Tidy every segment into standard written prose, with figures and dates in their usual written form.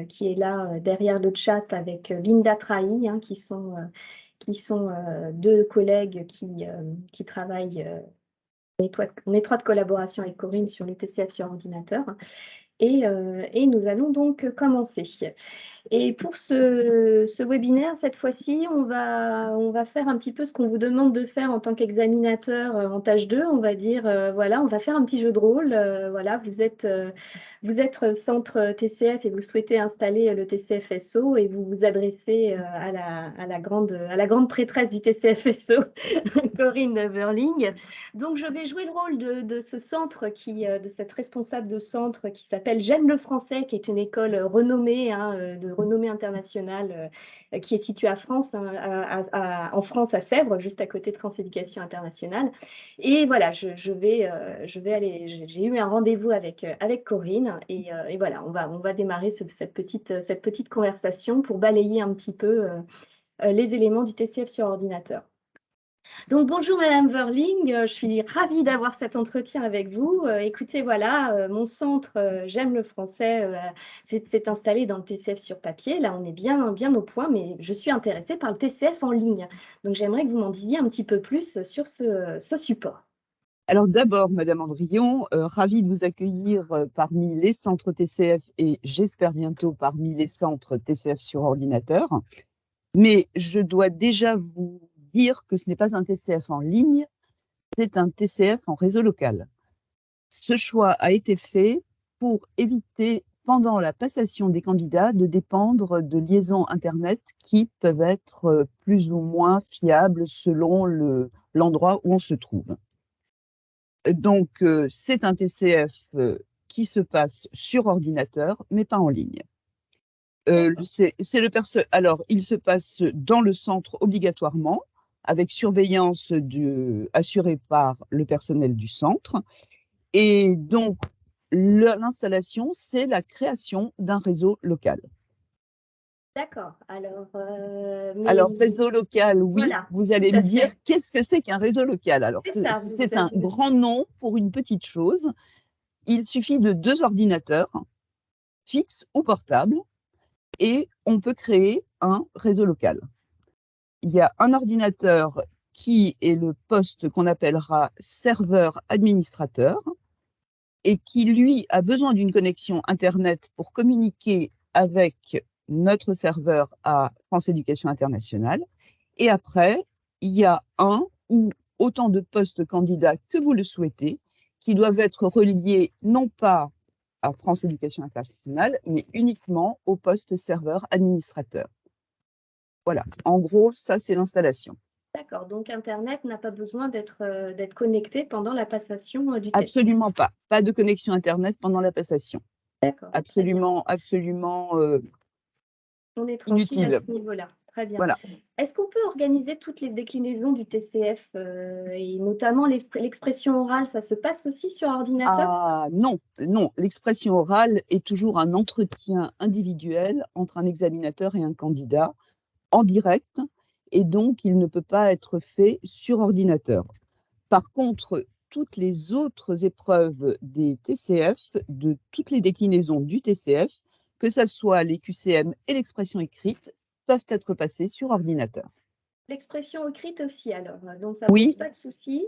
qui est là derrière le chat avec Linda Trahi, hein, qui sont deux collègues qui travaillent en étroite collaboration avec Corinne sur le TCF sur ordinateur. Et nous allons donc commencer. Et pour ce webinaire, cette fois-ci, on va faire un petit peu ce qu'on vous demande de faire en tant qu'examinateur en tâche 2. On va dire, voilà, on va faire un petit jeu de rôle. Voilà, vous êtes centre TCF et vous souhaitez installer le TCF SO et vous vous adressez à la grande prêtresse du TCF SO, Corinne Verling. Donc, je vais jouer le rôle de ce centre, de cette responsable de centre qui s'appelle J'aime le français, qui est une école renommée, hein, de renommée internationale, qui est située à France, hein, en France, à Sèvres, juste à côté de France Éducation Internationale. Et voilà, je vais aller, j'ai eu un rendez-vous avec Corinne et voilà, on va démarrer cette petite conversation pour balayer un petit peu les éléments du TCF sur ordinateur. Donc bonjour Madame Verling, je suis ravie d'avoir cet entretien avec vous. Écoutez, voilà, mon centre J'aime le français s'est installé dans le TCF sur papier. Là, on est bien au point, mais je suis intéressée par le TCF en ligne. Donc j'aimerais que vous m'en disiez un petit peu plus sur ce support. Alors d'abord, Madame Andrion, ravie de vous accueillir parmi les centres TCF et j'espère bientôt parmi les centres TCF sur ordinateur. Mais je dois déjà vous dire que ce n'est pas un TCF en ligne, c'est un TCF en réseau local. Ce choix a été fait pour éviter, pendant la passation des candidats, de dépendre de liaisons Internet qui peuvent être plus ou moins fiables selon l'endroit où on se trouve. Donc, c'est un TCF qui se passe sur ordinateur, mais pas en ligne. Alors, il se passe dans le centre obligatoirement, avec surveillance assurée par le personnel du centre. Et donc, l'installation, c'est la création d'un réseau local. D'accord. Alors, réseau local, oui, voilà, vous allez me dire, qu'est-ce que c'est qu'un réseau local? Alors, c'est un grand nom pour une petite chose. Il suffit de 2 ordinateurs, fixes ou portables, et on peut créer un réseau local. Il y a un ordinateur qui est le poste qu'on appellera serveur administrateur et qui, lui, a besoin d'une connexion Internet pour communiquer avec notre serveur à France Éducation Internationale. Et après, il y a un ou autant de postes candidats que vous le souhaitez qui doivent être reliés non pas à France Éducation Internationale, mais uniquement au poste serveur administrateur. Voilà, en gros, ça c'est l'installation. D'accord, donc Internet n'a pas besoin d'être connecté pendant la passation du test. Absolument pas. Pas de connexion Internet pendant la passation. D'accord. Absolument on est tranquille inutile. à ce niveau-là. Très bien. Voilà. Est-ce qu'on peut organiser toutes les déclinaisons du TCF et notamment l'expression orale, ça se passe aussi sur ordinateur? Ah non, l'expression orale est toujours un entretien individuel entre un examinateur et un candidat en direct et donc il ne peut pas être fait sur ordinateur. Par contre, toutes les autres épreuves des TCF, de toutes les déclinaisons du TCF, que ce soit les QCM et l'expression écrite, peuvent être passées sur ordinateur. L'expression écrite aussi, alors, donc ça ne pose pas de souci?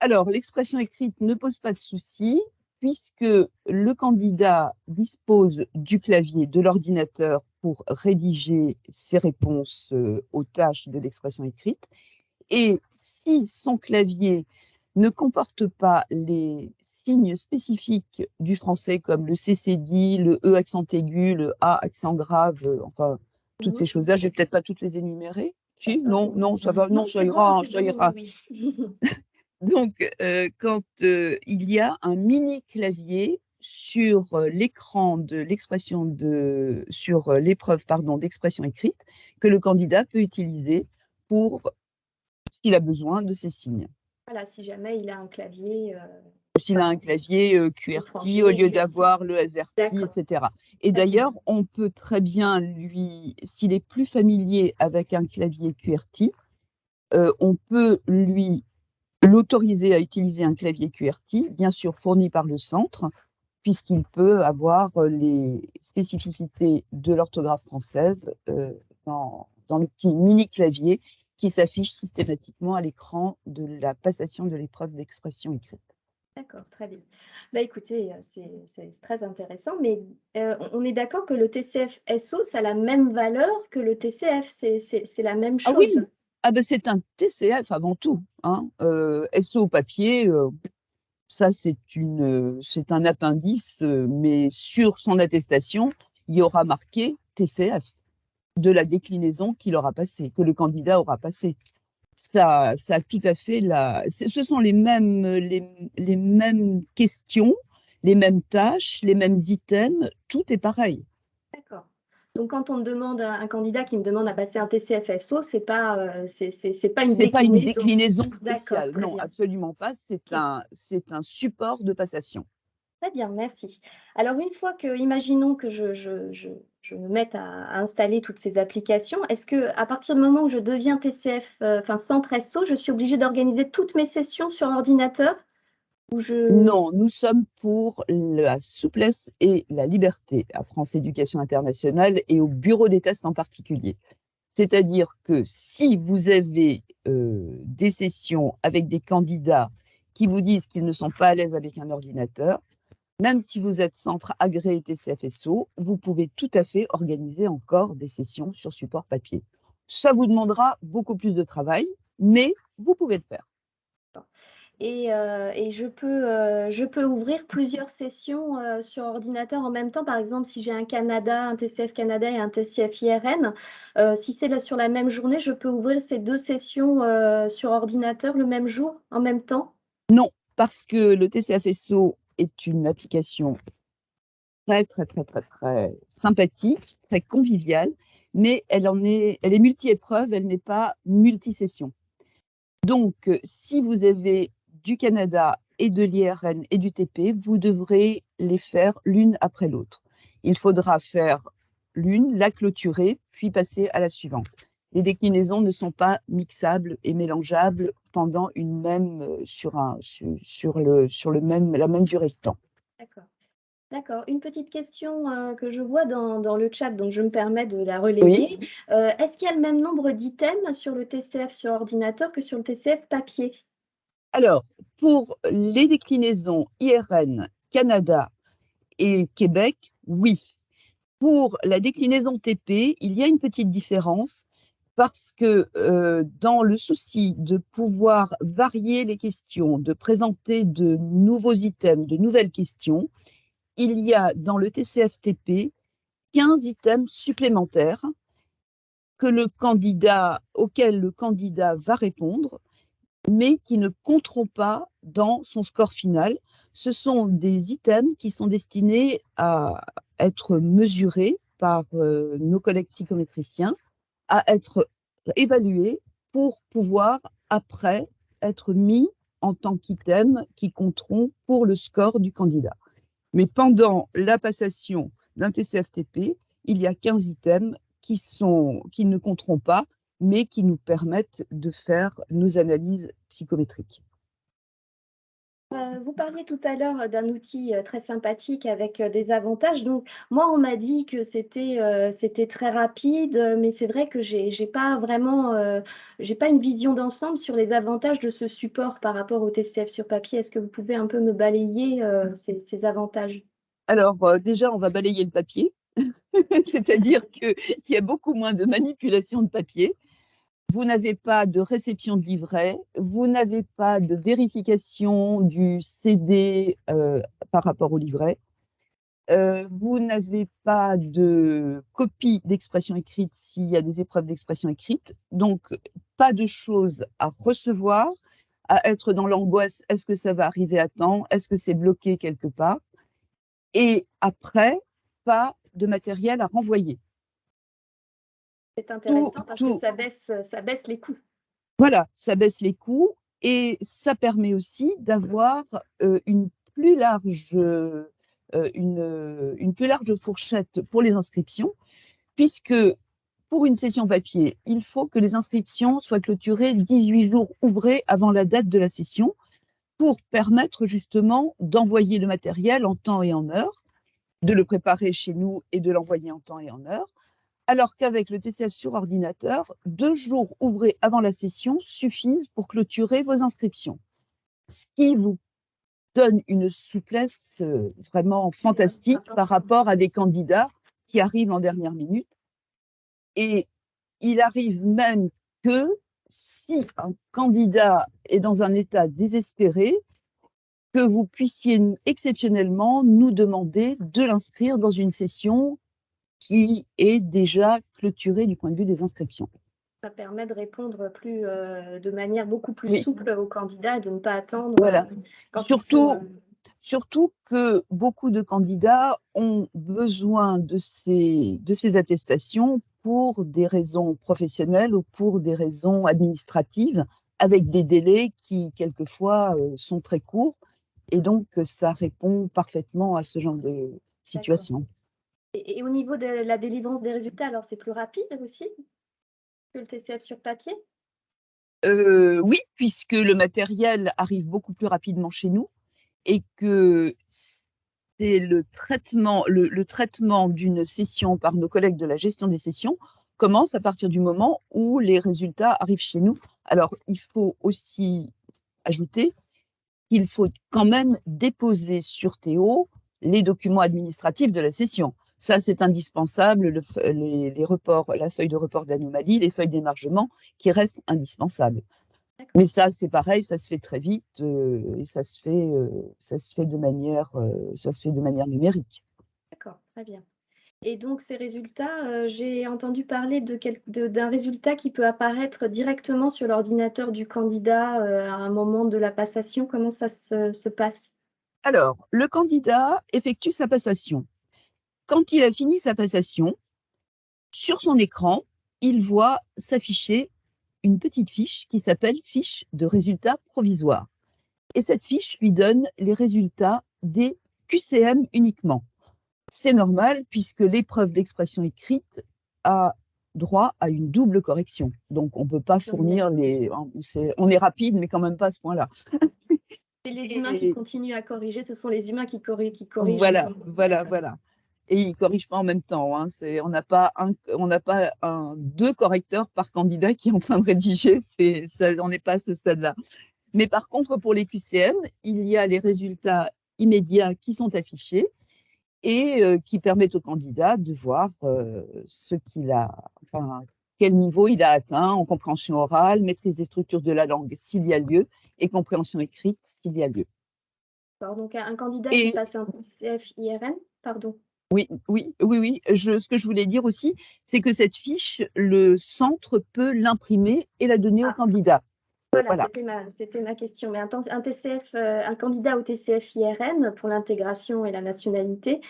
Alors, l'expression écrite ne pose pas de souci, puisque le candidat dispose du clavier de l'ordinateur pour rédiger ses réponses aux tâches de l'expression écrite. Et si son clavier ne comporte pas les signes spécifiques du français comme le CCD, le E accent aigu, le A accent grave, enfin, toutes ces choses-là, je ne vais peut-être pas toutes les énumérer. Si, non, ça va, non, ça ira, ça ira. Donc, quand il y a un mini clavier sur l'écran de l'expression sur l'épreuve d'expression écrite que le candidat peut utiliser pour s'il a besoin de ces signes. Voilà, si jamais il a un clavier. S'il a un clavier QWERTY au lieu d'avoir le AZERTY, etc. Et d'ailleurs, on peut très bien s'il est plus familier avec un clavier QWERTY, on peut l'autoriser à utiliser un clavier QWERTY, bien sûr fourni par le centre, puisqu'il peut avoir les spécificités de l'orthographe française dans le petit mini clavier qui s'affiche systématiquement à l'écran de la passation de l'épreuve d'expression écrite. D'accord, très bien. Bah, écoutez, c'est très intéressant, mais on est d'accord que le TCF-SO, ça a la même valeur que le TCF, c'est la même Ah chose. oui, ah ben c'est un TCF avant tout. Hein. SO papier, ça c'est un appendice, mais sur son attestation, il y aura marqué TCF de la déclinaison qu'il aura passée, que le candidat aura passée. Ça a tout à fait ce sont les mêmes questions, les mêmes tâches, les mêmes items, tout est pareil. D'accord. Donc, quand on me demande un candidat qui me demande à passer un TCF-SO, c'est pas une C'est pas une déclinaison. déclinaison D'accord, spéciale, très non, bien. absolument pas. C'est un support de passation. Très bien, merci. Alors, une fois que, imaginons que je me mette à installer toutes ces applications, est-ce que à partir du moment où je deviens TCF, enfin Centre SO, je suis obligée d'organiser toutes mes sessions sur ordinateur ou Non, nous sommes pour la souplesse et la liberté à France Éducation Internationale et au bureau des tests en particulier. C'est-à-dire que si vous avez des sessions avec des candidats qui vous disent qu'ils ne sont pas à l'aise avec un ordinateur, même si vous êtes centre agréé TCF-SO, vous pouvez tout à fait organiser encore des sessions sur support papier. Ça vous demandera beaucoup plus de travail, mais vous pouvez le faire. Et je peux ouvrir plusieurs sessions sur ordinateur en même temps. Par exemple, si j'ai un Canada, un TCF Canada et un TCF IRN, si c'est sur la même journée, je peux ouvrir ces deux sessions sur ordinateur le même jour, en même temps? Non, parce que le TCF-SO est une application très sympathique, très conviviale, mais elle est multi-épreuve, elle n'est pas multi-session. Donc, si vous avez du Canada et de l'IRN et du TP, vous devrez les faire l'une après l'autre. Il faudra faire l'une, la clôturer, puis passer à la suivante. Les déclinaisons ne sont pas mixables et mélangeables pendant la même durée de temps. D'accord. D'accord. Une petite question que je vois dans le chat, donc je me permets de la Oui. relayer. Est-ce qu'il y a le même nombre d'items sur le TCF sur ordinateur que sur le TCF papier? Alors, pour les déclinaisons IRN, Canada et Québec, oui. Pour la déclinaison TP, il y a une petite différence parce que dans le souci de pouvoir varier les questions, de présenter de nouveaux items, de nouvelles questions, il y a dans le TCF-TP 15 items supplémentaires auxquels le candidat va répondre, mais qui ne compteront pas dans son score final. Ce sont des items qui sont destinés à être mesurés par nos collègues psychométriciens, à être évalués pour pouvoir après être mis en tant qu'items qui compteront pour le score du candidat. Mais pendant la passation d'un TCF-TP, il y a 15 items qui ne compteront pas, mais qui nous permettent de faire nos analyses psychométriques. Vous parliez tout à l'heure d'un outil très sympathique avec des avantages. Donc, moi, on m'a dit que c'était très rapide, mais c'est vrai que j'ai pas vraiment, j'ai pas une vision d'ensemble sur les avantages de ce support par rapport au TCF sur papier. Est-ce que vous pouvez un peu me balayer ces avantages? Alors, déjà, on va balayer le papier, c'est-à-dire qu'il y a beaucoup moins de manipulation de papier. Vous n'avez pas de réception de livret, vous n'avez pas de vérification du CD par rapport au livret. Vous n'avez pas de copie d'expression écrite s'il y a des épreuves d'expression écrite. Donc, pas de choses à recevoir, à être dans l'angoisse. Est-ce que ça va arriver à temps? Est-ce que c'est bloqué quelque part? Et après, pas de matériel à renvoyer. C'est intéressant parce que ça baisse les coûts. Voilà, ça baisse les coûts et ça permet aussi d'avoir une plus large fourchette pour les inscriptions, puisque pour une session papier, il faut que les inscriptions soient clôturées 18 jours ouvrés avant la date de la session, pour permettre justement d'envoyer le matériel en temps et en heure, de le préparer chez nous et de l'envoyer en temps et en heure, alors qu'avec le TCF sur ordinateur, 2 jours ouvrés avant la session suffisent pour clôturer vos inscriptions. Ce qui vous donne une souplesse vraiment fantastique par rapport à des candidats qui arrivent en dernière minute. Et il arrive même que si un candidat est dans un état désespéré, que vous puissiez exceptionnellement nous demander de l'inscrire dans une session qui est déjà clôturée du point de vue des inscriptions. Ça permet de répondre de manière beaucoup plus souple aux candidats et de ne pas attendre. Voilà. Surtout que beaucoup de candidats ont besoin de ces attestations pour des raisons professionnelles ou pour des raisons administratives, avec des délais qui, quelquefois, sont très courts. Et donc, ça répond parfaitement à ce genre de situation. Et au niveau de la délivrance des résultats, alors c'est plus rapide aussi que le TCF sur papier? Oui, puisque le matériel arrive beaucoup plus rapidement chez nous et que c'est le traitement d'une session par nos collègues de la gestion des sessions commence à partir du moment où les résultats arrivent chez nous. Alors, il faut aussi ajouter qu'il faut quand même déposer sur Théo les documents administratifs de la session. Ça, c'est indispensable, les reports, la feuille de report d'anomalie, les feuilles d'émargement qui restent indispensables. Mais ça, c'est pareil, ça se fait très vite et ça se fait de manière numérique. D'accord, très bien. Et donc, ces résultats, j'ai entendu parler d'un résultat qui peut apparaître directement sur l'ordinateur du candidat à un moment de la passation. Comment ça se passe? Alors, le candidat effectue sa passation. Quand il a fini sa passation, sur son écran, il voit s'afficher une petite fiche qui s'appelle fiche de résultats provisoires. Et cette fiche lui donne les résultats des QCM uniquement. C'est normal puisque l'épreuve d'expression écrite a droit à une double correction. Donc, on ne peut pas fournir on est rapide, mais quand même pas à ce point-là. C'est les humains qui continuent à corriger, ce sont les humains qui corrigent. Voilà. Et ils ne corrigent pas en même temps. Hein. On n'a pas deux correcteurs par candidat qui est en train de rédiger. On n'est pas à ce stade-là. Mais par contre, pour les QCM, il y a les résultats immédiats qui sont affichés et qui permettent au candidat de voir quel niveau il a atteint en compréhension orale, maîtrise des structures de la langue s'il y a lieu, et compréhension écrite s'il y a lieu. Donc, un candidat qui passe un TCF IRN, pardon. Oui. Ce que je voulais dire aussi, c'est que cette fiche, le centre peut l'imprimer et la donner au candidat. Voilà. C'était ma question. Mais un candidat au TCF IRN pour l'intégration et la nationalité,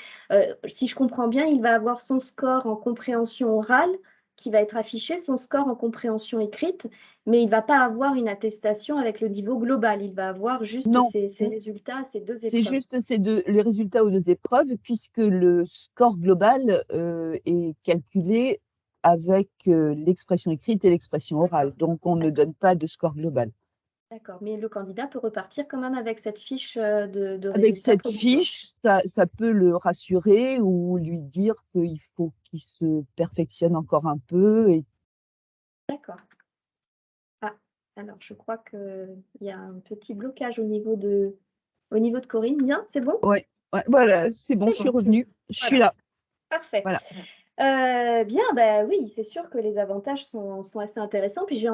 si je comprends bien, il va avoir son score en compréhension orale qui va être affiché, son score en compréhension écrite, mais il ne va pas avoir une attestation avec le niveau global. Il va avoir juste ses résultats, ces deux épreuves. C'est juste les résultats aux 2 épreuves, puisque le score global est calculé avec l'expression écrite et l'expression orale. Donc, on ne donne pas de score global. D'accord, mais le candidat peut repartir quand même avec cette fiche de résultats. Avec cette fiche, ça peut le rassurer ou lui dire qu'il faut qu'il se perfectionne encore un peu. D'accord. Alors je crois qu'il y a un petit blocage au niveau de Corinne. Bien, c'est bon? Ouais, voilà, c'est bon, je suis revenue. Je suis là. Parfait. Voilà. Bien, oui, c'est sûr que les avantages sont assez intéressants. Puis je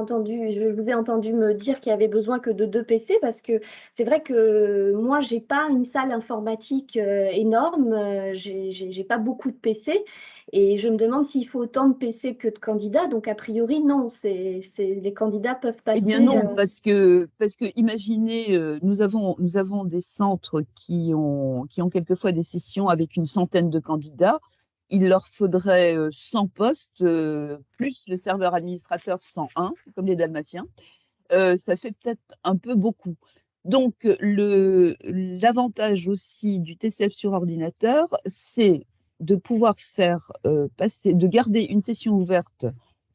vous ai entendu me dire qu'il y avait besoin que de 2 PC parce que c'est vrai que moi, j'ai pas une salle informatique énorme. J'ai pas beaucoup de PC et je me demande s'il faut autant de PC que de candidats. Donc, a priori, non, les candidats peuvent passer. Eh bien non, parce que imaginez, nous avons des centres qui ont quelquefois des sessions avec une centaine de candidats. Il leur faudrait 100 postes, plus le serveur administrateur 101, comme les Dalmatiens. Ça fait peut-être un peu beaucoup. Donc, l'avantage aussi du TCF sur ordinateur, c'est de pouvoir de garder une session ouverte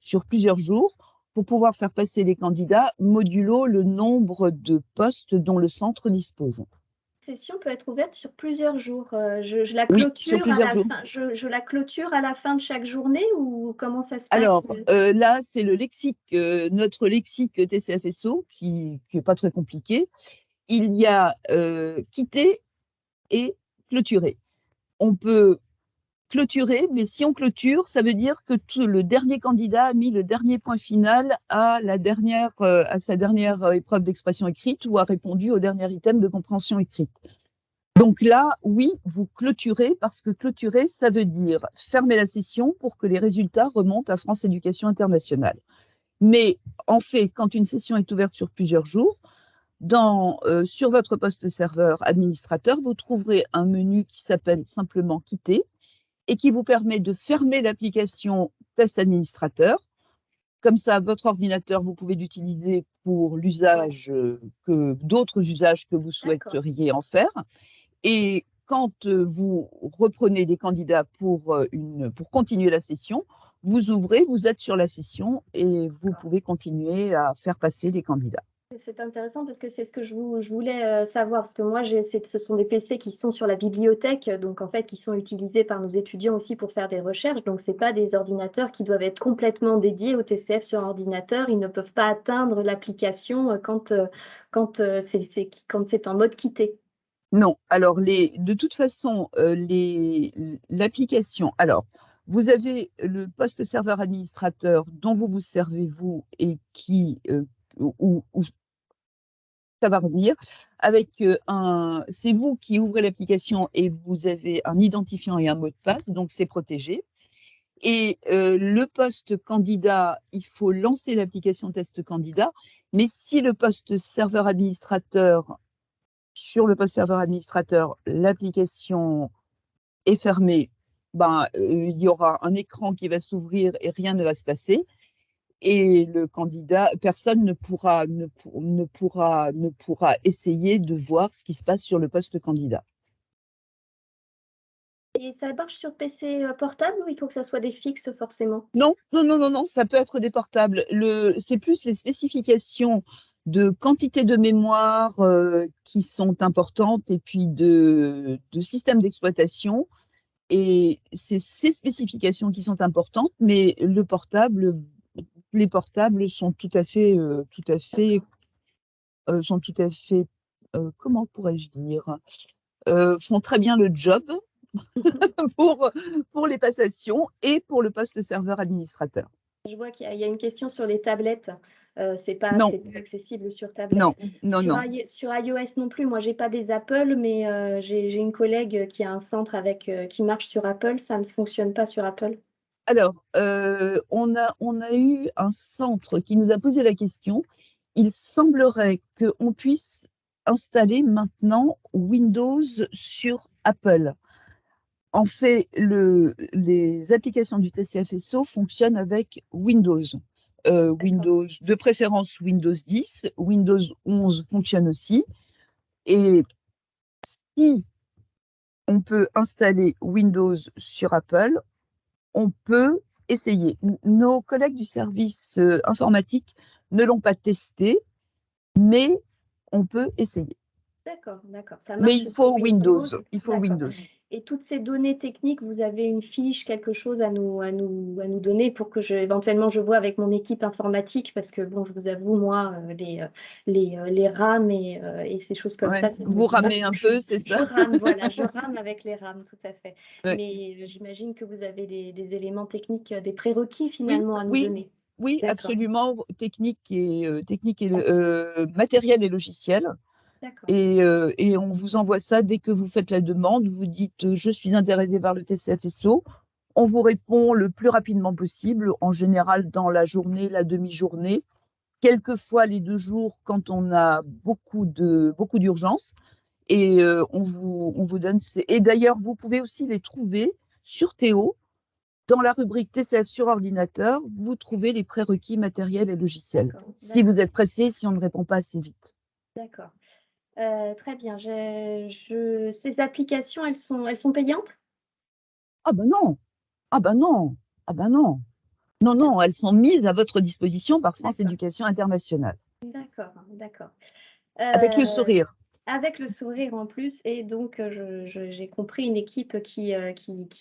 sur plusieurs jours pour pouvoir faire passer les candidats modulo le nombre de postes dont le centre dispose. La session peut être ouverte sur plusieurs jours. Je la Oui, sur clôture à plusieurs la jours. fin. Je la clôture à la fin de chaque journée ou comment ça se passe? Alors là, c'est le lexique, notre lexique TCFSO qui n'est pas très compliqué. Il y a quitter et clôturer. On peut clôturer, mais si on clôture, ça veut dire que le dernier candidat a mis le dernier point final à sa dernière épreuve d'expression écrite ou a répondu au dernier item de compréhension écrite. Donc là, oui, vous clôturez parce que clôturer, ça veut dire fermer la session pour que les résultats remontent à France Éducation Internationale. Mais en fait, quand une session est ouverte sur plusieurs jours, sur votre poste serveur administrateur, vous trouverez un menu qui s'appelle simplement quitter et qui vous permet de fermer l'application test administrateur. Comme ça, votre ordinateur, vous pouvez l'utiliser pour l'usage d'autres usages que vous souhaiteriez en faire. Et quand vous reprenez les candidats pour continuer la session, vous ouvrez, vous êtes sur la session et vous pouvez continuer à faire passer les candidats. C'est intéressant parce que c'est ce que je voulais savoir, parce que moi, ce sont des PC qui sont sur la bibliothèque, donc en fait, qui sont utilisés par nos étudiants aussi pour faire des recherches. Donc, ce n'est pas des ordinateurs qui doivent être complètement dédiés au TCF sur ordinateur. Ils ne peuvent pas atteindre l'application quand c'est en mode quitté. Non, alors de toute façon, l'application, alors vous avez le poste serveur administrateur dont vous vous servez vous et où ça va revenir avec c'est vous qui ouvrez l'application et vous avez un identifiant et un mot de passe, donc c'est protégé. Et le poste candidat, il faut lancer l'application test candidat, mais si le poste serveur administrateur, sur le poste serveur administrateur, l'application est fermée, il y aura un écran qui va s'ouvrir et rien ne va se passer. Et le candidat, personne ne pourra essayer de voir ce qui se passe sur le poste candidat. Et ça marche sur PC portable ou il faut que ça soit des fixes forcément? Non, ça peut être des portables. C'est plus les spécifications de quantité de mémoire qui sont importantes et puis de système d'exploitation. Et c'est ces spécifications qui sont importantes, mais les portables sont tout à fait, comment pourrais-je dire, font très bien le job pour les passations et pour le poste serveur administrateur. Je vois qu'il y a une question sur les tablettes. C'est pas accessible sur tablette. Non. Sur iOS non plus. Moi, j'ai pas des Apple, mais j'ai une collègue qui a un centre qui marche sur Apple. Ça ne fonctionne pas sur Apple. Alors, on a eu un centre qui nous a posé la question. Il semblerait qu'on puisse installer maintenant Windows sur Apple. En fait, les applications du TCFSO fonctionnent avec Windows. Windows, de préférence Windows 10, Windows 11 fonctionne aussi. Et si on peut installer Windows sur Apple, on peut essayer. Nos collègues du service informatique ne l'ont pas testé, mais on peut essayer. D'accord. Mais il faut Windows. Et toutes ces données techniques, vous avez une fiche, quelque chose à nous donner pour que éventuellement je vois avec mon équipe informatique, parce que bon, je vous avoue, moi, les RAM et ces choses comme ça. Vous ramez un peu, c'est ça? Je rame avec les RAM, tout à fait. Ouais. Mais j'imagine que vous avez des éléments techniques, des prérequis finalement à nous donner. Oui, absolument, technique et matériel et logiciel. Et on vous envoie ça dès que vous faites la demande. Vous dites je suis intéressé par le TCFSO. On vous répond le plus rapidement possible, en général dans la journée, la demi-journée, quelquefois les 2 jours quand on a beaucoup d'urgence. Et on vous donne. Et d'ailleurs, vous pouvez aussi les trouver sur Théo. Dans la rubrique TCF sur ordinateur, vous trouvez les prérequis matériels et logiciels. Si vous êtes pressé, si on ne répond pas assez vite. D'accord. Très bien. Ces applications, elles sont payantes? Ah ben non. Non, non, elles sont mises à votre disposition par France Éducation Internationale. D'accord, d'accord. Avec le sourire. Avec le sourire en plus, et donc j'ai compris une équipe qui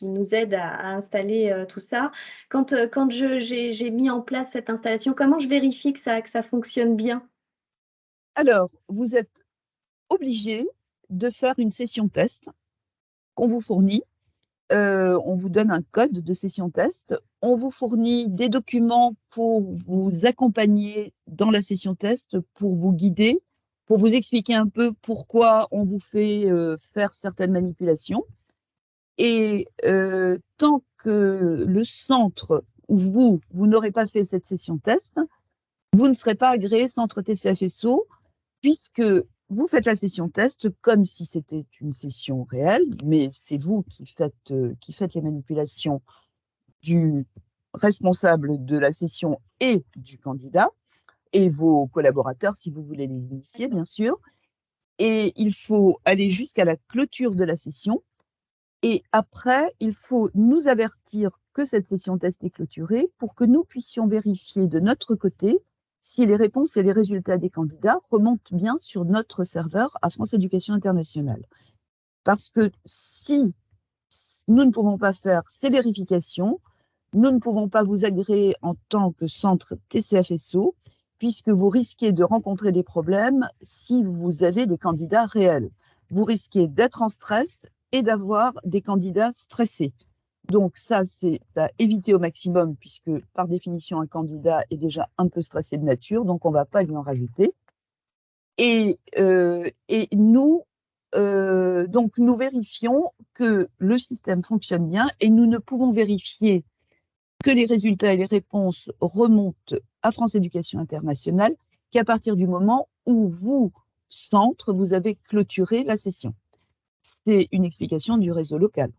nous aide à installer tout ça. Quand j'ai mis en place cette installation, comment je vérifie que ça fonctionne bien? Alors, vous êtes obligé de faire une session test qu'on vous fournit. On vous donne un code de session test. On vous fournit des documents pour vous accompagner dans la session test, pour vous guider, pour vous expliquer un peu pourquoi on vous fait faire certaines manipulations. Et tant que le centre où vous n'aurez pas fait cette session test, vous ne serez pas agréé centre TCFSO, puisque vous faites la session test comme si c'était une session réelle, mais c'est vous qui faites les manipulations du responsable de la session et du candidat, et vos collaborateurs, si vous voulez les initier, bien sûr. Et il faut aller jusqu'à la clôture de la session. Et après, il faut nous avertir que cette session test est clôturée pour que nous puissions vérifier de notre côté si les réponses et les résultats des candidats remontent bien sur notre serveur à France Éducation Internationale. Parce que si nous ne pouvons pas faire ces vérifications, nous ne pouvons pas vous agréer en tant que centre TCFSO, puisque vous risquez de rencontrer des problèmes si vous avez des candidats réels. Vous risquez d'être en stress et d'avoir des candidats stressés. Donc ça, c'est à éviter au maximum, puisque par définition, un candidat est déjà un peu stressé de nature, donc on ne va pas lui en rajouter. Et nous, donc nous vérifions que le système fonctionne bien, et nous ne pouvons vérifier que les résultats et les réponses remontent à France Éducation Internationale qu'à partir du moment où vous, centre, vous avez clôturé la session. C'est une explication du réseau local.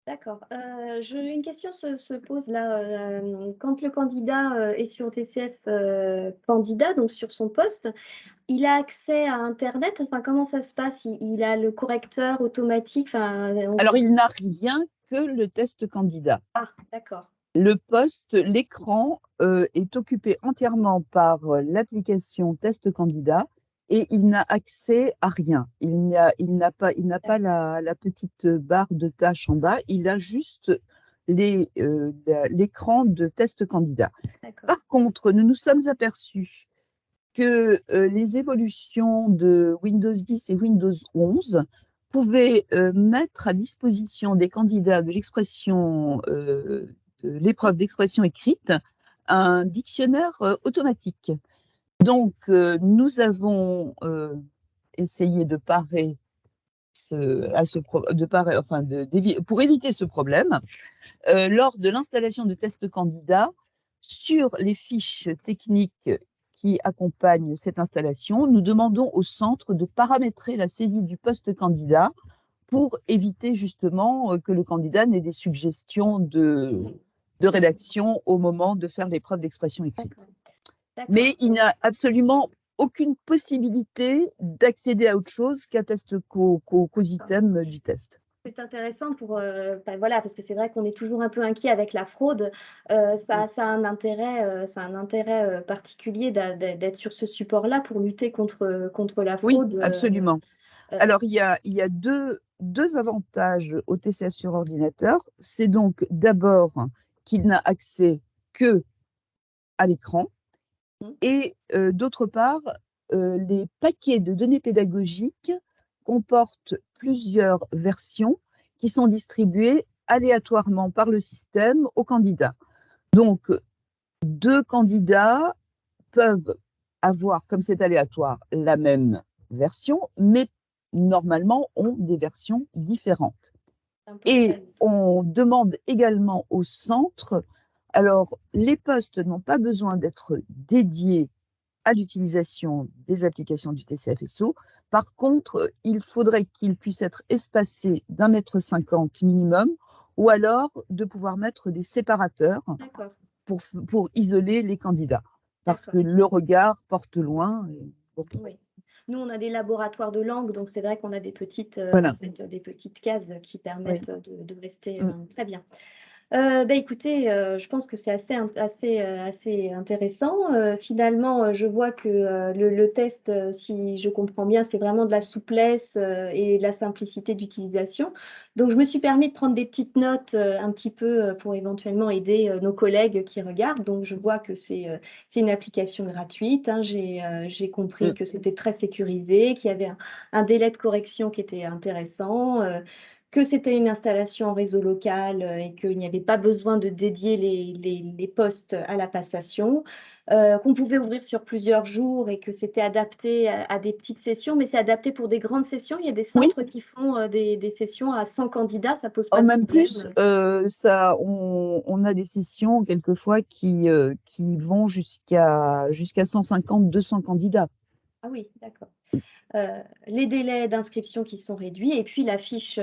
D'accord. Une question se pose là. Quand le candidat est sur TCF candidat, donc sur son poste, il a accès à Internet? Enfin, comment ça se passe? Il a le correcteur automatique? Enfin, Alors, il n'a rien que le test candidat. Ah, d'accord. Le poste, l'écran est occupé entièrement par l'application test candidat et il n'a accès à rien. Il n'a pas la petite barre de tâches en bas, il a juste l'écran de test candidat. Par contre, nous nous sommes aperçus que les évolutions de Windows 10 et Windows 11 pouvaient mettre à disposition des candidats de l'expression de l'épreuve d'expression écrite un dictionnaire automatique. Donc, nous avons essayé de parer pour éviter ce problème, lors de l'installation de tests candidats, sur les fiches techniques qui accompagnent cette installation, nous demandons au centre de paramétrer la saisie du poste candidat pour éviter justement que le candidat n'ait des suggestions de rédaction au moment de faire l'épreuve d'expression écrite. Mais il n'a absolument aucune possibilité d'accéder à autre chose qu'aux items du test. C'est intéressant voilà, parce que c'est vrai qu'on est toujours un peu inquiet avec la fraude. Ça a un intérêt particulier d'être sur ce support-là pour lutter contre la fraude. Oui, absolument. Alors, il y a deux avantages au TCF sur ordinateur. C'est donc d'abord qu'il n'a accès que à l'écran, et d'autre part, les paquets de données pédagogiques comportent plusieurs versions qui sont distribuées aléatoirement par le système aux candidats. Donc, deux candidats peuvent avoir, comme c'est aléatoire, la même version, mais normalement ont des versions différentes. Et on demande également au centre, alors les postes n'ont pas besoin d'être dédiés à l'utilisation des applications du TCFSO. Par contre, il faudrait qu'ils puissent être espacés d'1,50 m minimum, ou alors de pouvoir mettre des séparateurs pour isoler les candidats, parce que le regard porte loin. Oui. Nous, on a des laboratoires de langue, donc c'est vrai qu'on a des petites cases qui permettent de rester très bien. Écoutez, je pense que c'est assez intéressant. Finalement, je vois que le test, si je comprends bien, c'est vraiment de la souplesse et de la simplicité d'utilisation. Donc, je me suis permis de prendre des petites notes un petit peu pour éventuellement aider nos collègues qui regardent. Donc, je vois que c'est une application gratuite, hein. J'ai compris Mm. que c'était très sécurisé, qu'il y avait un délai de correction qui était intéressant. Que c'était une installation en réseau local et qu'il n'y avait pas besoin de dédier les postes à la passation, qu'on pouvait ouvrir sur plusieurs jours et que c'était adapté à des petites sessions, mais c'est adapté pour des grandes sessions. Il y a des Oui, centres qui font des sessions à 100 candidats, ça pose en pas de même plus, problème. on a des sessions quelquefois qui vont jusqu'à 150, 200 candidats. Ah oui, d'accord. Les délais d'inscription qui sont réduits et puis la fiche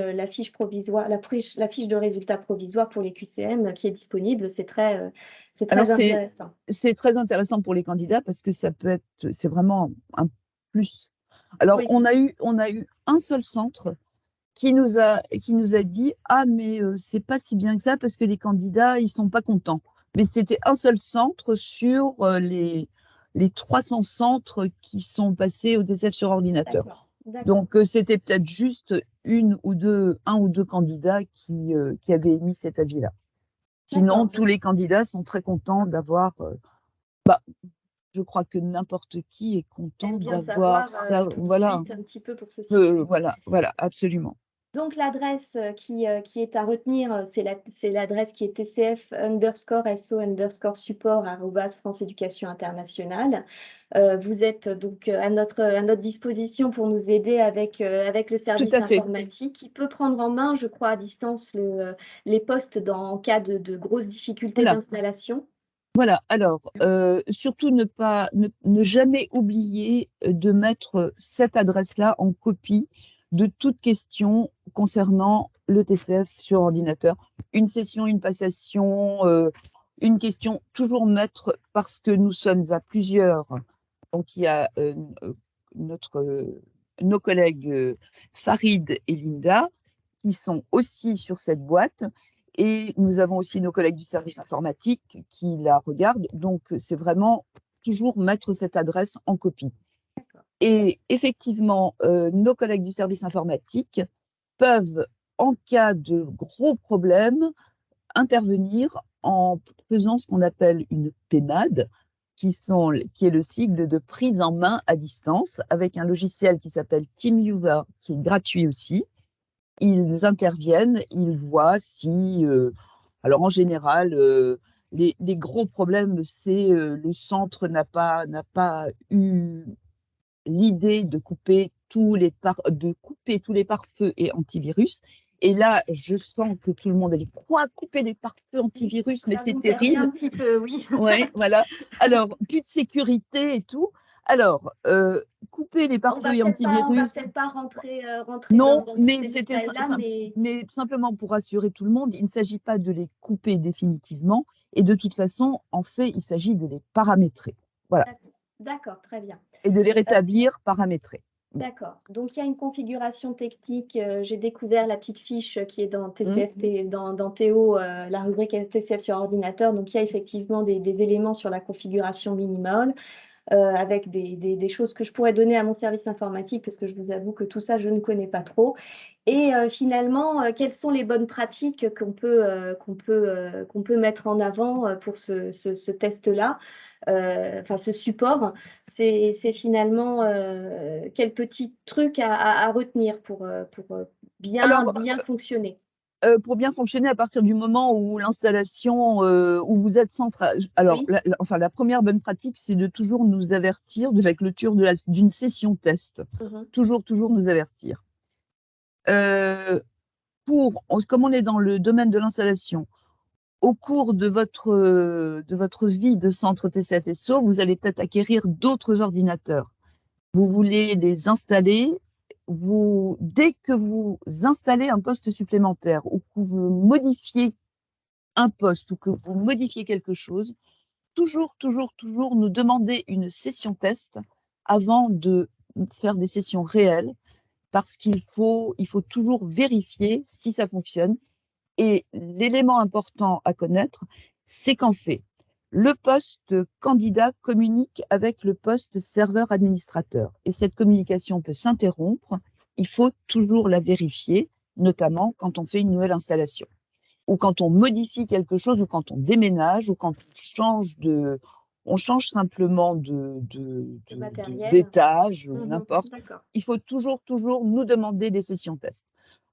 provisoire, la fiche de résultats provisoires pour les QCM qui est disponible, c'est Alors, très intéressant. c'est très intéressant pour les candidats parce que c'est vraiment un plus. Alors, Oui, on a eu un seul centre qui nous a dit, ah, mais c'est pas si bien que ça parce que les candidats, ils sont pas contents. Mais c'était un seul centre sur les 300 centres qui sont passés au TCF sur d'accord, ordinateur. d'accord. Donc, c'était peut-être juste un ou deux candidats qui avaient émis cet avis-là. Sinon, D'accord. tous les candidats sont très contents d'avoir, bah, je crois que n'importe qui est content Aime bien d'avoir savoir ça. tout de Voilà, suite un petit peu pour se situer. voilà, absolument. Donc l'adresse qui est à retenir, c'est l'adresse qui est tcf_so_support @ France Éducation Internationale. Vous êtes donc à notre disposition pour nous aider avec le Tout service à fait. informatique qui peut prendre en main, je crois, à distance les postes en cas de grosses difficultés Voilà. d'installation. Voilà, alors surtout ne jamais oublier de mettre cette adresse-là en copie de toute question concernant le TCF sur ordinateur. Une session, une passation, une question, toujours mettre parce que nous sommes à plusieurs. Donc il y a notre, nos collègues Farid et Linda qui sont aussi sur cette boîte. Et nous avons aussi nos collègues du service informatique qui la regardent. Donc, c'est vraiment toujours mettre cette adresse en copie. Et effectivement, nos collègues du service informatique peuvent, en cas de gros problèmes, intervenir en faisant ce qu'on appelle une PEMAD, qui est le sigle de prise en main à distance, avec un logiciel qui s'appelle TeamViewer, qui est gratuit aussi. Ils interviennent, ils voient si, alors en général, les gros problèmes, c'est le centre n'a pas eu l'idée de couper tous les pare-feux et antivirus. Et là, je sens que tout le monde a dit quoi, couper les pare-feux antivirus, mais Ça c'est vous perdez terrible. un petit peu, oui. Ouais, voilà. Alors, plus de sécurité et tout. Alors, couper les pare-feux et On va antivirus, peut-être pas rentrer non, dans tous mais ces détails-là, mais mais simplement pour rassurer tout le monde, il ne s'agit pas de les couper définitivement. Et de toute façon, en fait, il s'agit de les paramétrer. Voilà. d'accord, très bien. Et de les rétablir paramétrés. D'accord. Donc, il y a une configuration technique. J'ai découvert la petite fiche qui est dans Mmh. TCF, dans Théo, la rubrique TCF sur ordinateur. Donc, il y a effectivement des éléments sur la configuration minimale avec des choses que je pourrais donner à mon service informatique parce que je vous avoue que tout ça, je ne connais pas trop. Et finalement, quelles sont les bonnes pratiques qu'on peut mettre en avant pour ce test-là, enfin ce support? C'est finalement quel petit truc à retenir pour Alors, bien fonctionner? pour bien fonctionner à partir du moment où l'installation, où vous êtes central. Alors, Oui. la première bonne pratique, c'est de toujours nous avertir de la clôture d'une session test. Mhm. Toujours nous avertir. Euh, comme on est dans le domaine de l'installation, au cours de votre vie de centre TCF/SO, vous allez peut-être acquérir d'autres ordinateurs. Vous voulez les installer. Dès que vous installez un poste supplémentaire ou que vous modifiez un poste ou que vous modifiez quelque chose, toujours nous demander une session test avant de faire des sessions réelles parce il faut toujours vérifier si ça fonctionne. Et l'élément important à connaître, c'est qu'en fait, le poste candidat communique avec le poste serveur administrateur. Et cette communication peut s'interrompre. Il faut toujours la vérifier, notamment quand on fait une nouvelle installation, ou quand on modifie quelque chose, ou quand on déménage, ou quand on change simplement d'étage, ou n'importe. Il faut toujours nous demander des sessions tests.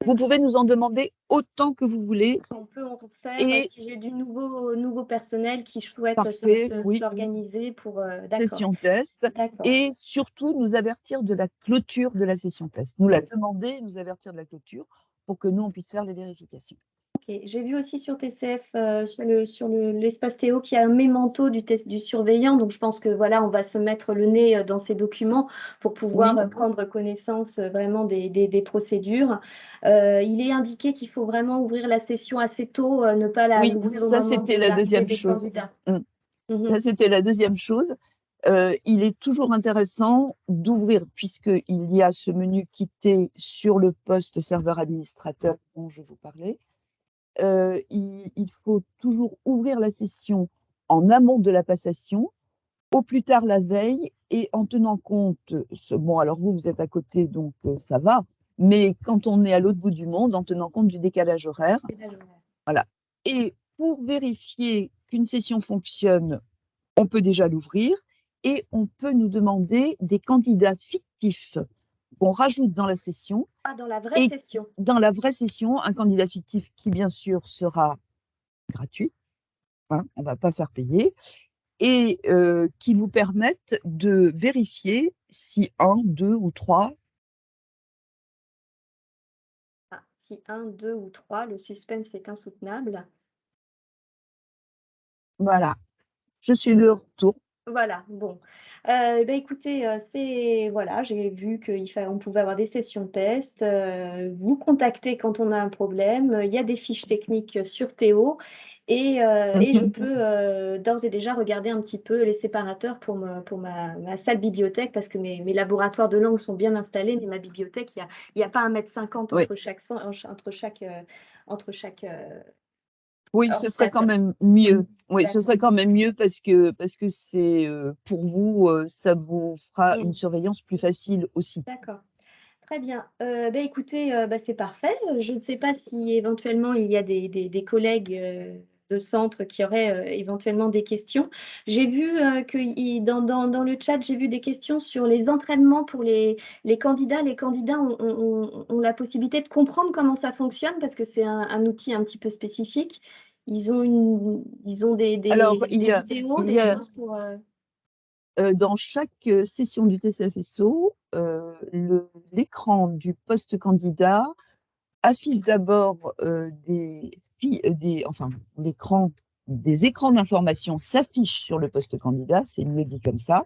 Vous pouvez nous en demander autant que vous voulez. On peut en faire si j'ai du nouveau personnel qui souhaite s'organiser pour session test, et surtout nous avertir de la clôture de la session test. Nous la demander, nous avertir de la clôture pour que nous, on puisse faire les vérifications. Okay. J'ai vu aussi sur TCF, sur l'espace Théo, qu'il y a un mémento du surveillant. Donc, je pense que voilà, on va se mettre le nez dans ces documents pour pouvoir prendre connaissance vraiment des procédures. Il est indiqué qu'il faut vraiment ouvrir la session assez tôt, ne pas l'ouvrir au moment c'était la deuxième chose. Ça, c'était la deuxième chose. Il est toujours intéressant d'ouvrir, puisqu'il y a ce menu quitter sur le poste serveur administrateur dont je vous parlais. Il faut toujours ouvrir la session en amont de la passation, au plus tard la veille, et en tenant compte, bon alors vous êtes à côté, donc ça va, mais quand on est à l'autre bout du monde, en tenant compte du décalage horaire. Voilà. Et pour vérifier qu'une session fonctionne, on peut déjà l'ouvrir, et on peut nous demander des candidats fictifs qu'on rajoute dans la session. Dans la vraie session. Dans la vraie session, un candidat fictif qui, bien sûr, sera gratuit, on ne va pas faire payer, et qui vous permettent de vérifier si 1, 2 ou 3. Si 1, 2 ou 3, le suspense est insoutenable. Voilà, je suis de retour. Voilà, bon. Écoutez, voilà, j'ai vu qu'on pouvait avoir des sessions test. Vous contactez quand on a un problème. Il y a des fiches techniques sur Théo. Et je peux d'ores et déjà regarder un petit peu les séparateurs pour ma salle bibliothèque, parce que mes laboratoires de langue sont bien installés, mais ma bibliothèque, il n'y a pas 1,50 m entre chaque oui, ce serait quand même mieux. Oui, ce serait quand même mieux parce que c'est pour vous, ça vous fera une surveillance plus facile aussi. D'accord. Très bien. Écoutez, c'est parfait. Je ne sais pas si éventuellement il y a des collègues de centre qui auraient éventuellement des questions. J'ai vu que dans le chat, j'ai vu des questions sur les entraînements pour les candidats. Les candidats ont la possibilité de comprendre comment ça fonctionne, parce que c'est un outil un petit peu spécifique. Ils ont des vidéos, des choses pour… Dans chaque session du TCFSO, l'écran du poste candidat affiche d'abord des écrans d'information s'affichent sur le poste candidat, c'est mieux dit comme ça,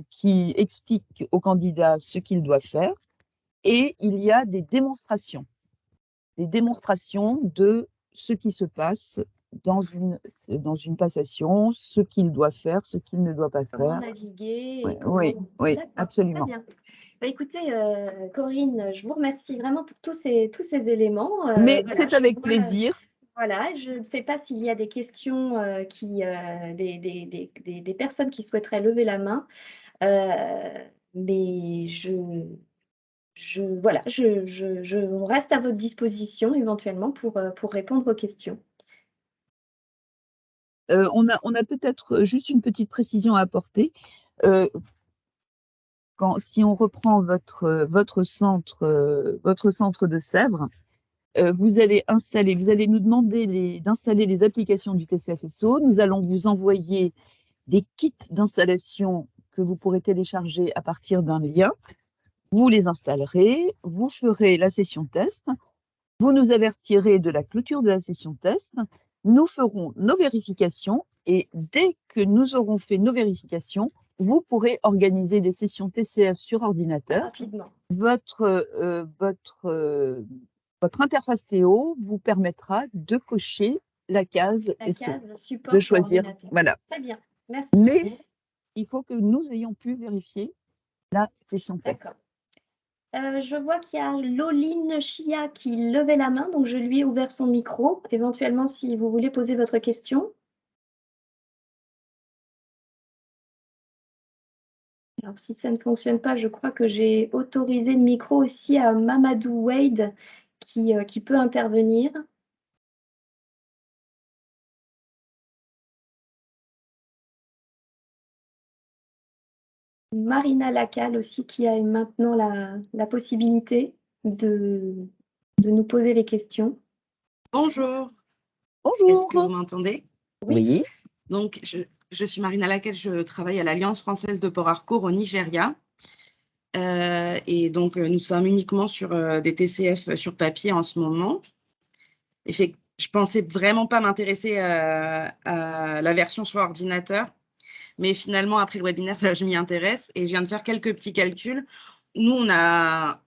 qui explique au candidat ce qu'il doit faire, et il y a des démonstrations de ce qui se passe dans une passation, ce qu'il doit faire, ce qu'il ne doit pas faire. Comment naviguer. Oui, absolument. Très bien. Écoutez, Corinne, je vous remercie vraiment pour tous ces éléments. Mais c'est avec plaisir. Voilà, je ne sais pas s'il y a des questions, des personnes qui souhaiteraient lever la main, mais on reste à votre disposition éventuellement pour répondre aux questions. On a peut-être juste une petite précision à apporter. Si on reprend votre centre de Sèvres, vous allez nous demander d'installer les applications du TCFSO. Nous allons vous envoyer des kits d'installation que vous pourrez télécharger à partir d'un lien. Vous les installerez, vous ferez la session test, vous nous avertirez de la clôture de la session test, nous ferons nos vérifications, et dès que nous aurons fait nos vérifications, vous pourrez organiser des sessions TCF sur ordinateur. Rapidement. Votre interface Théo vous permettra de cocher la case support, de choisir. Voilà. Très bien, merci. Mais il faut que nous ayons pu vérifier la session test. Je vois qu'il y a Loline Chia qui levait la main, donc je lui ai ouvert son micro. Éventuellement, si vous voulez poser votre question. Alors, si ça ne fonctionne pas, je crois que j'ai autorisé le micro aussi à Mamadou Wade qui peut intervenir. Marina Lacal aussi qui a maintenant la possibilité de nous poser les questions. Bonjour. Bonjour. Est-ce que vous m'entendez? Oui. Donc, je suis Marina Lacal, je travaille à l'Alliance française de Port Harcourt au Nigeria. Et donc, nous sommes uniquement sur des TCF sur papier en ce moment. Je pensais vraiment pas m'intéresser à la version sur ordinateur, mais finalement, après le webinaire, je m'y intéresse et je viens de faire quelques petits calculs. Nous, on a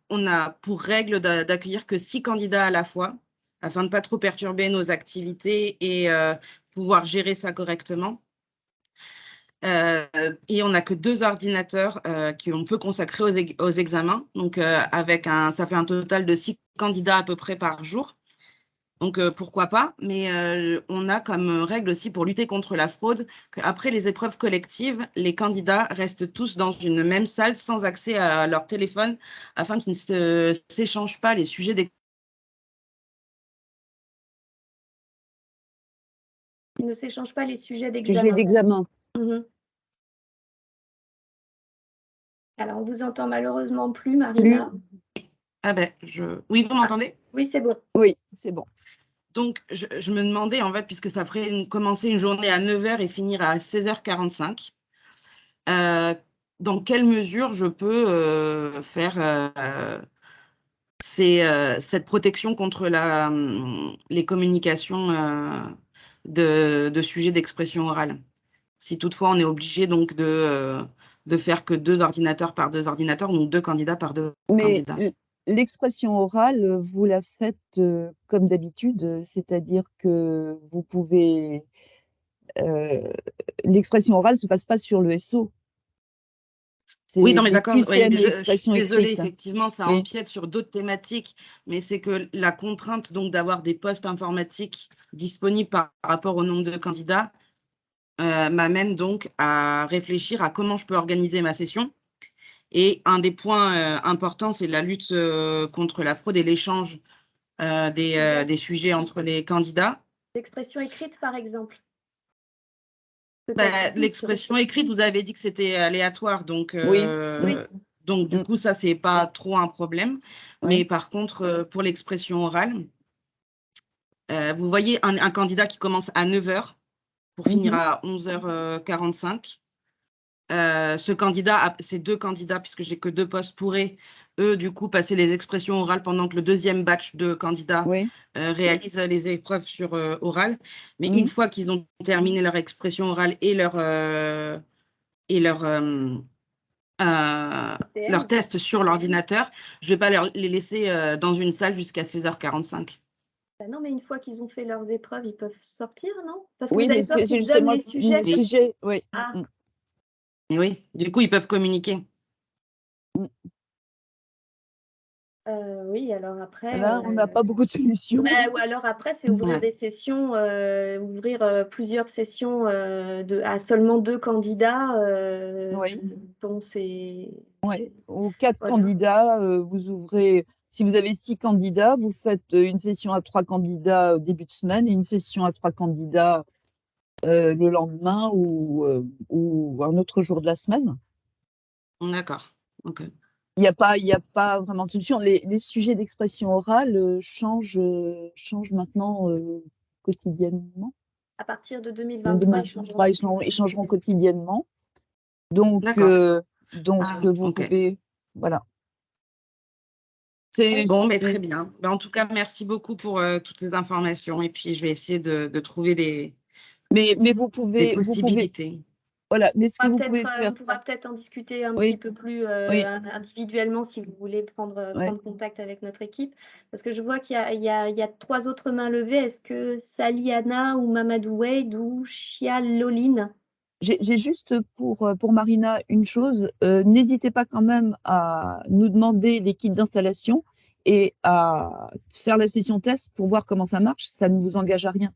pour règle d'accueillir que 6 candidats à la fois, afin de ne pas trop perturber nos activités et pouvoir gérer ça correctement. Et on n'a que 2 ordinateurs qu'on peut consacrer aux examens. Donc, ça fait un total de 6 candidats à peu près par jour. Donc, pourquoi pas, mais on a comme règle aussi pour lutter contre la fraude qu'après les épreuves collectives, les candidats restent tous dans une même salle sans accès à leur téléphone afin qu'ils ne s'échangent pas les sujets d'examen. Ils ne s'échangent pas les sujets d'examen. Alors, on vous entend malheureusement plus, Marina. Ah ben, oui, vous m'entendez? Oui, c'est bon. Oui, c'est bon. Donc, je me demandais, en fait, puisque ça ferait commencer une journée à 9 h et finir à 16 h 45, dans quelle mesure je peux faire cette protection contre les communications de sujets d'expression orale. Si toutefois, on est obligé donc de faire que 2 ordinateurs par 2 ordinateurs, donc 2 candidats par 2 candidats. Mais l'expression orale, vous la faites comme d'habitude, c'est-à-dire que vous pouvez... l'expression orale ne se passe pas sur le SO. Oui, non, mais d'accord. Oui, je suis désolée, écrite. effectivement, ça empiète sur d'autres thématiques, mais c'est que la contrainte donc d'avoir des postes informatiques disponibles par rapport au nombre de candidats m'amène donc à réfléchir à comment je peux organiser ma session. Et un des points importants, c'est la lutte contre la fraude et l'échange des sujets entre les candidats. L'expression écrite, par exemple. L'expression écrite, vous avez dit que c'était aléatoire, donc, donc du coup, ça, c'est pas trop un problème. Mais par contre, pour l'expression orale, vous voyez un candidat qui commence à 9 h pour finir à 11 h 45. Ce candidat, ces 2 candidats, puisque j'ai que 2 postes, pourraient, eux, du coup, passer les expressions orales pendant que le deuxième batch de candidats réalise les épreuves sur orale. Mais une fois qu'ils ont terminé leur expression orale et leur test sur l'ordinateur, je ne vais pas les laisser dans une salle jusqu'à 16 h 45. Non, mais une fois qu'ils ont fait leurs épreuves, ils peuvent sortir, non? Parce que oui, vous avez peur qu'ils donnent les sujets. Oui. Ah. Oui, du coup, ils peuvent communiquer. Oui, alors après. Là, on n'a pas beaucoup de solutions. Ou alors après, c'est ouvrir des sessions, plusieurs sessions à seulement 2 candidats. Bon, Ou 4 candidats, vous ouvrez. Si vous avez 6 candidats, vous faites une session à 3 candidats au début de semaine et une session à 3 candidats le lendemain ou un autre jour de la semaine. D'accord. Ok. Il n'y a pas vraiment de solution. Les sujets d'expression orale changent maintenant quotidiennement. À partir de 2023, ils changeront quotidiennement. Donc, vous pouvez... Voilà. Bon, mais très bien. En tout cas, merci beaucoup pour toutes ces informations. Et puis, je vais essayer de trouver des possibilités. Voilà, mais ce que vous pouvez faire... On pourra peut-être en discuter un petit peu plus individuellement si vous voulez prendre contact avec notre équipe. Parce que je vois qu'il y a 3 autres mains levées. Est-ce que Saliana ou Mamadou Wade ou Chia Loline? J'ai juste pour Marina une chose, n'hésitez pas quand même à nous demander les kits d'installation et à faire la session test pour voir comment ça marche, ça ne vous engage à rien.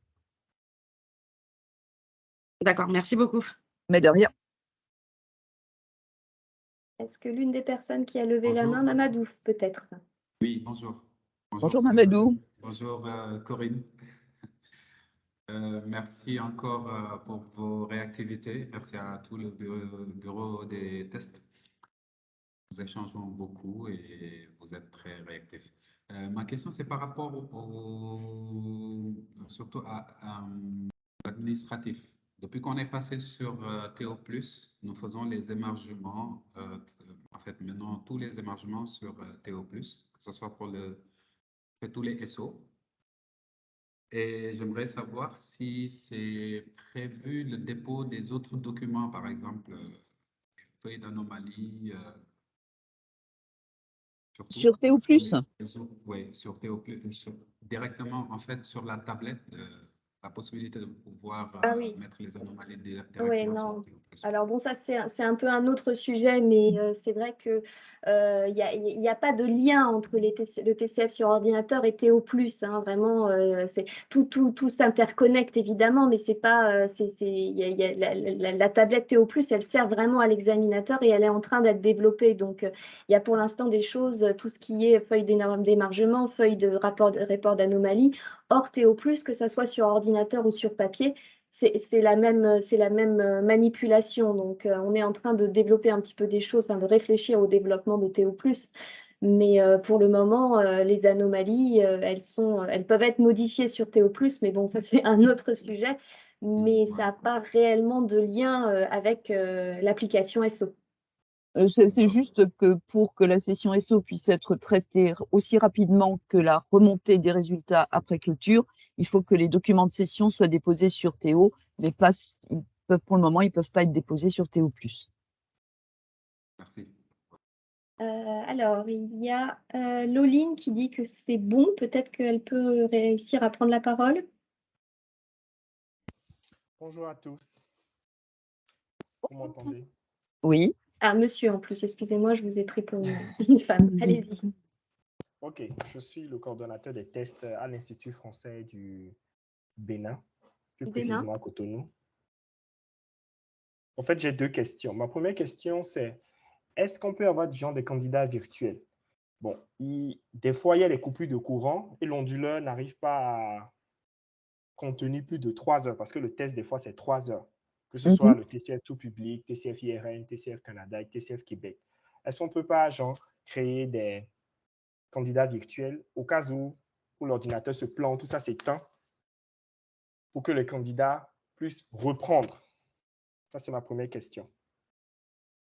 D'accord, merci beaucoup. Mais de rien. Est-ce que l'une des personnes qui a levé la main, Mamadou, peut-être? Oui, bonjour. Bonjour Mamadou. Bonjour Corinne. Merci encore pour vos réactivités. Merci à tout le bureau des tests. Nous échangeons beaucoup et vous êtes très réactifs. Ma question, c'est par rapport surtout à l'administratif. Depuis qu'on est passé sur Théo+, nous faisons les émargements, en fait maintenant tous les émargements sur Théo+, que ce soit pour tous les SO. Et j'aimerais savoir si c'est prévu le dépôt des autres documents, par exemple, feuilles d'anomalie, sur Théo+. Oui, sur Théo+, directement en fait sur la tablette, la possibilité de pouvoir mettre les anomalies directement sur Théo+. Alors bon, ça c'est un peu un autre sujet, mais c'est vrai que il n'y a pas de lien entre le TCF sur ordinateur et Théo+. Hein, vraiment, tout s'interconnecte évidemment, mais c'est pas, la tablette Théo+, elle sert vraiment à l'examinateur et elle est en train d'être développée. Donc il y a pour l'instant des choses, tout ce qui est feuille d'émargement, feuille de rapport d'anomalie, hors Théo+, que ça soit sur ordinateur ou sur papier. C'est la même manipulation. Donc, on est en train de développer un petit peu des choses, de réfléchir au développement de Théo+. Mais pour le moment, les anomalies, elles peuvent être modifiées sur Théo+, mais bon, ça c'est un autre sujet. Mais ça n'a pas réellement de lien avec l'application SO. C'est juste que pour que la session SO puisse être traitée aussi rapidement que la remontée des résultats après clôture, il faut que les documents de session soient déposés sur Théo, mais pour le moment, ils ne peuvent pas être déposés sur Théo+. Merci. Alors, il y a Loline qui dit que c'est bon. Peut-être qu'elle peut réussir à prendre la parole. Bonjour à tous. Vous m'entendez? Oui. Ah, monsieur en plus, excusez-moi, je vous ai pris pour une femme. Allez-y. Ok, je suis le coordonnateur des tests à l'Institut français du Bénin, plus précisément à Cotonou. En fait, j'ai deux questions. Ma première question, c'est est-ce qu'on peut avoir des candidats virtuels? Bon, des fois, il y a des coupures de courant et l'onduleur n'arrive pas à contenir plus de 3 heures parce que le test, des fois, c'est 3 heures. Que ce soit le TCF tout public, TCF IRN, TCF Canada et TCF Québec. Est-ce qu'on ne peut pas, créer des candidats virtuels au cas où l'ordinateur se plante, tout ça s'éteint, pour que les candidats puissent reprendre? Ça, c'est ma première question.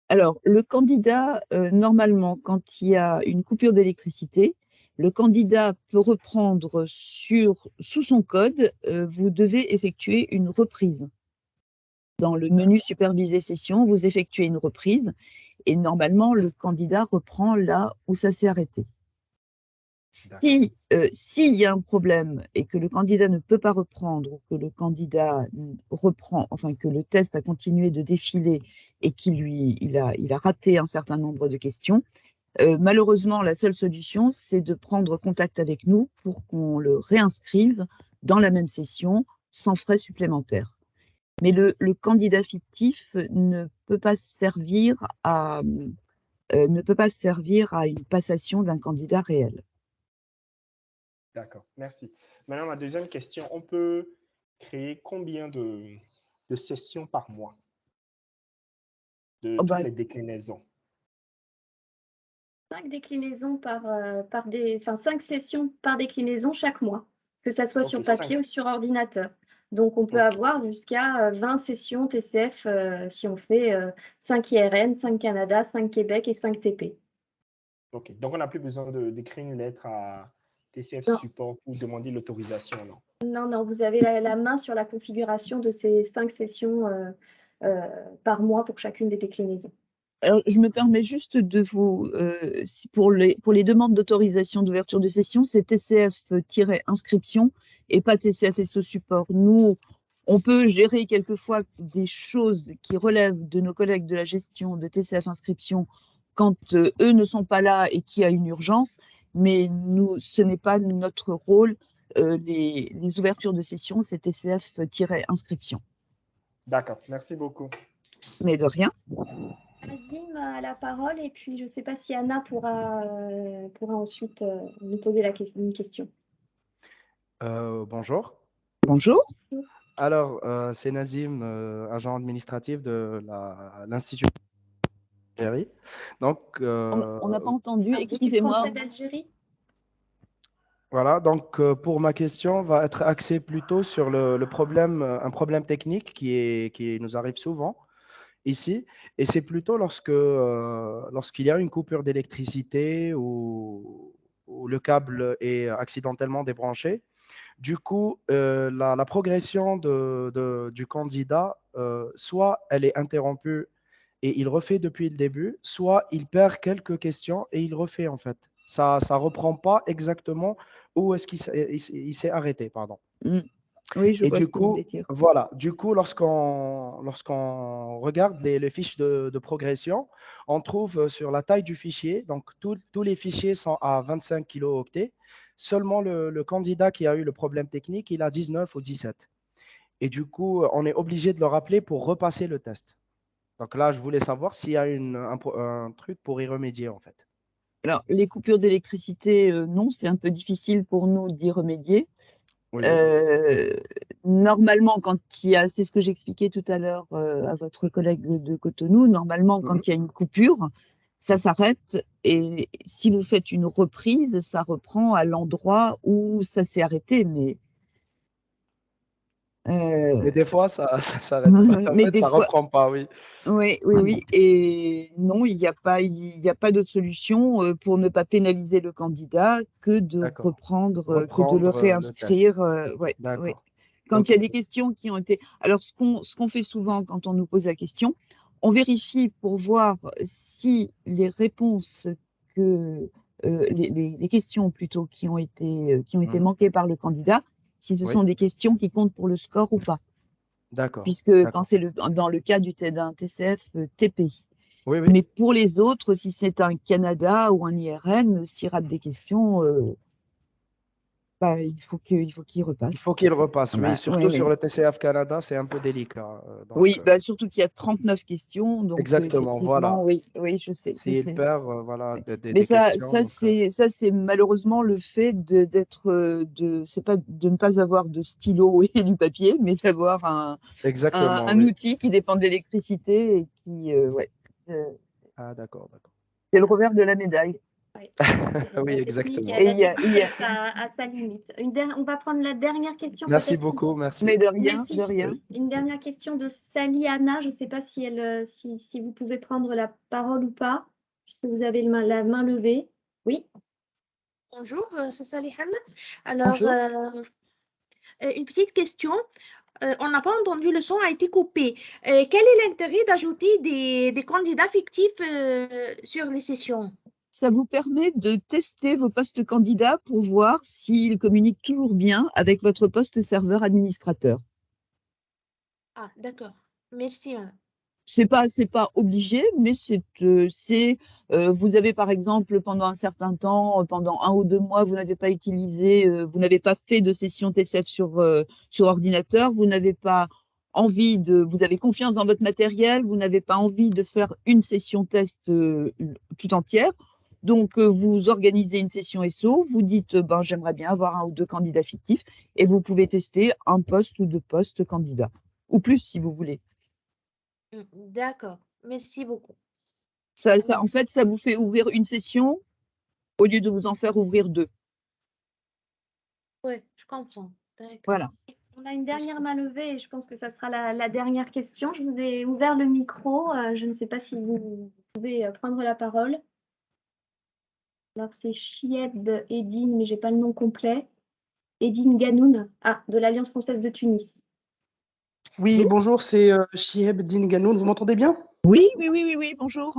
Alors, le candidat, normalement, quand il y a une coupure d'électricité, le candidat peut reprendre sous son code, vous devez effectuer une reprise. Dans le menu superviser session, vous effectuez une reprise et normalement, le candidat reprend là où ça s'est arrêté. S'il y a un problème et que le candidat ne peut pas reprendre, ou que le candidat reprend, enfin que le test a continué de défiler et qu'il a raté un certain nombre de questions, malheureusement, la seule solution, c'est de prendre contact avec nous pour qu'on le réinscrive dans la même session sans frais supplémentaires. Mais le candidat fictif ne peut pas servir à une passation d'un candidat réel. D'accord, merci. Maintenant, ma deuxième question, on peut créer combien de sessions par mois de toutes les déclinaisons? 5 déclinaisons 5 sessions par déclinaison chaque mois, que ça soit sur papier ou sur ordinateur. Donc, on peut avoir jusqu'à 20 sessions TCF si on fait 5 IRN, 5 Canada, 5 Québec et 5 TP. Ok, donc on n'a plus besoin d'écrire une lettre à TCF Support pour demander l'autorisation, non? Non, vous avez la main sur la configuration de ces 5 sessions par mois pour chacune des déclinaisons. Alors, je me permets juste de vous, pour les demandes d'autorisation d'ouverture de session, c'est TCF-inscription et pas TCF SO support. Nous, On peut gérer quelquefois des choses qui relèvent de nos collègues de la gestion de TCF Inscription quand eux ne sont pas là et qu'il y a une urgence, mais nous, ce n'est pas notre rôle. Les ouvertures de session, c'est TCF-inscription. D'accord, merci beaucoup. Mais de rien. Azim a la parole et puis je ne sais pas si Anna pourra ensuite nous poser une question. Bonjour. Bonjour. Alors, c'est Nazim, agent administratif de l'Institut d'Algérie. Donc, on n'a pas entendu, excusez-moi. Voilà, donc pour ma question, va être axée plutôt sur un problème technique qui nous arrive souvent ici, et c'est plutôt lorsqu'il y a une coupure d'électricité ou le câble est accidentellement débranché. Du coup, la progression du candidat, soit elle est interrompue et il refait depuis le début, soit il perd quelques questions et il refait en fait. Ça ne reprend pas exactement où est-ce qu'il s'est arrêté, pardon. Oui, je Et vois du ce que vous coup, voulez dire. voilà, du coup, lorsqu'on regarde les fiches de progression, on trouve sur la taille du fichier, donc tous les fichiers sont à 25 kilooctets. Seulement le candidat qui a eu le problème technique, il a 19 ou 17. Et du coup, on est obligé de le rappeler pour repasser le test. Donc là, je voulais savoir s'il y a un truc pour y remédier, en fait. Alors, les coupures d'électricité, non, c'est un peu difficile pour nous d'y remédier. Oui. Normalement, c'est ce que j'expliquais tout à l'heure à votre collègue de Cotonou, normalement, quand il y a une coupure, ça s'arrête et si vous faites une reprise, ça reprend à l'endroit où ça s'est arrêté. Mais des fois, ça s'arrête pas. En mais fait, des ça fois, reprend pas, oui. Oui. Et non, il n'y a pas d'autre solution pour ne pas pénaliser le candidat que de reprendre, que de le réinscrire. Ouais. Quand il y a des questions qui ont été… Alors, ce qu'on fait souvent quand on nous pose la question, on vérifie pour voir si les réponses les questions plutôt qui ont été manquées par le candidat, si ce sont des questions qui comptent pour le score ou pas. Puisque quand c'est dans le cas d'un TCF TPI. Oui. Mais pour les autres, si c'est un Canada ou un IRN, s'il rate des questions, il faut qu'il repasse. Il faut qu'il repasse, oui. Surtout sur oui. le TCF Canada, c'est un peu délicat. Oui, surtout qu'il y a 39 questions. Donc, exactement, voilà. Oui, je sais. S'il perd, voilà, Mais ça, questions. c'est malheureusement le fait de ne pas avoir de stylo et du papier, mais d'avoir un outil qui dépend de l'électricité et qui, Ah, d'accord. C'est le revers de la médaille. Oui, exactement. Et il y a à sa limite. On va prendre la dernière question. Merci beaucoup, merci. Mais de rien. Une dernière question de Sally Anna. Je ne sais pas si vous pouvez prendre la parole ou pas, puisque vous avez la main levée. Oui. Bonjour, c'est Sally Anna. Alors, une petite question. On n'a pas entendu, le son a été coupé. Quel est l'intérêt d'ajouter des candidats fictifs sur les sessions? Ça vous permet de tester vos postes candidats pour voir s'ils communiquent toujours bien avec votre poste serveur administrateur. Ah, d'accord. Merci, madame. C'est pas obligé, mais vous avez par exemple pendant un certain temps, pendant 1 ou 2 mois, vous n'avez pas vous n'avez pas fait de session TCF sur ordinateur, vous n'avez pas envie vous avez confiance dans votre matériel, vous n'avez pas envie de faire une session test tout entière. Donc, vous organisez une session SO, vous dites j'aimerais bien avoir 1 ou 2 candidats fictifs et vous pouvez tester un poste ou 2 postes candidats, ou plus si vous voulez. D'accord, merci beaucoup. En fait, ça vous fait ouvrir une session au lieu de vous en faire ouvrir 2. Oui, je comprends. Voilà. On a une dernière main levée et je pense que ça sera la dernière question. Je vous ai ouvert le micro. Je ne sais pas si vous pouvez prendre la parole. Alors, c'est Chieb Edine, mais je n'ai pas le nom complet. Edine Ganoun, de l'Alliance française de Tunis. Oui, bonjour, c'est Chieb Edine Ganoun. Vous m'entendez bien? Oui, bonjour.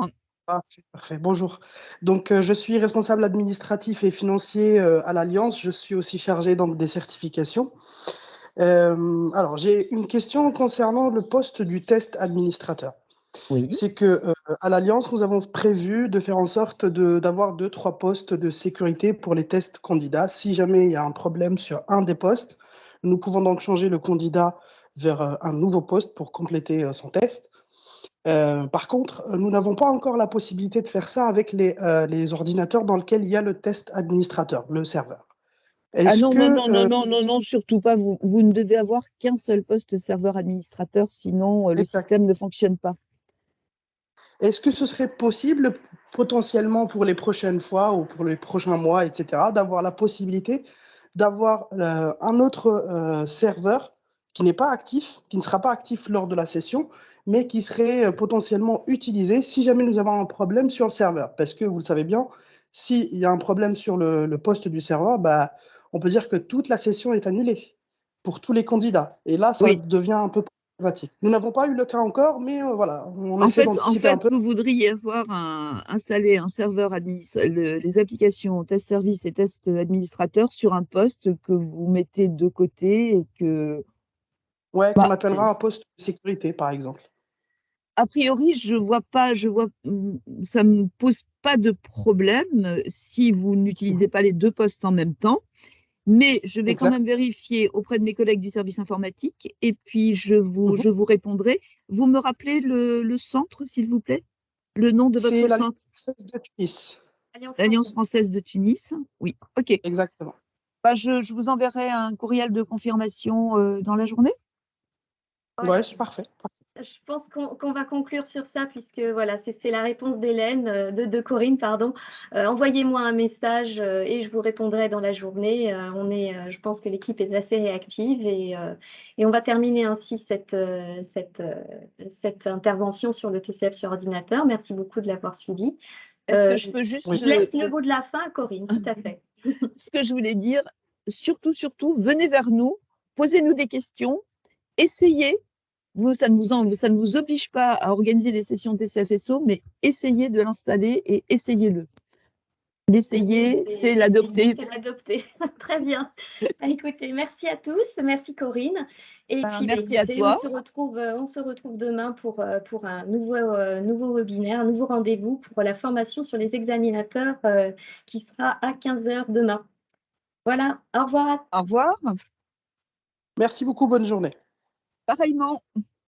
Parfait, bonjour. Donc, je suis responsable administratif et financier à l'Alliance. Je suis aussi chargé donc, des certifications. Alors, j'ai une question concernant le poste du test administrateur. Oui. C'est que à l'Alliance, nous avons prévu de faire en sorte d'avoir 2-3 postes de sécurité pour les tests candidats. Si jamais il y a un problème sur un des postes, nous pouvons donc changer le candidat vers un nouveau poste pour compléter son test. Par contre, nous n'avons pas encore la possibilité de faire ça avec les ordinateurs dans lesquels il y a le test administrateur, le serveur. Ah non, non, surtout pas. Vous ne devez avoir qu'un seul poste serveur administrateur, sinon le système ne fonctionne pas. Est-ce que ce serait possible, potentiellement pour les prochaines fois ou pour les prochains mois, etc., d'avoir la possibilité d'avoir un autre serveur qui n'est pas actif, qui ne sera pas actif lors de la session, mais qui serait potentiellement utilisé si jamais nous avons un problème sur le serveur? Parce que vous le savez bien, s'il y a un problème sur le poste du serveur, bah, on peut dire que toute la session est annulée pour tous les candidats. Et là, ça devient un peu problématique. Nous n'avons pas eu le cas encore, mais voilà, on essaie d'anticiper un peu. Vous voudriez avoir installé un serveur les applications test service et test administrateur sur un poste que vous mettez de côté et que… Ouais, qu'on appellera un poste de sécurité, par exemple. A priori, ça ne me pose pas de problème si vous n'utilisez pas les deux postes en même temps, mais je vais quand même vérifier auprès de mes collègues du service informatique et puis je vous répondrai. Vous me rappelez le centre, s'il vous plaît? Le nom de votre centre? C'est l'Alliance française de Tunis. L'Alliance française de Tunis, oui, ok. Exactement. Bah, je vous enverrai un courriel de confirmation dans la journée. Ouais, c'est parfait. Je pense qu'on va conclure sur ça puisque voilà, c'est la réponse d'Hélène, de Corinne, pardon. Envoyez-moi un message et je vous répondrai dans la journée. Je pense que l'équipe est assez réactive et on va terminer ainsi cette intervention sur le TCF sur ordinateur. Merci beaucoup de l'avoir suivi. Est-ce que je peux juste… Je laisse le mot de la fin à Corinne, tout à fait. Ce que je voulais dire, surtout, venez vers nous, posez-nous des questions, essayez. Ça ne vous oblige pas à organiser des sessions TCFSO, mais essayez de l'installer et essayez-le. L'essayer, c'est l'adopter. C'est l'adopter. Très bien. Écoutez, merci à tous. Merci Corinne. Et puis, merci à toi. On se retrouve demain pour un nouveau webinaire, un nouveau rendez-vous pour la formation sur les examinateurs qui sera à 15h demain. Voilà. Au revoir. Au revoir. Merci beaucoup. Bonne journée. Pareillement.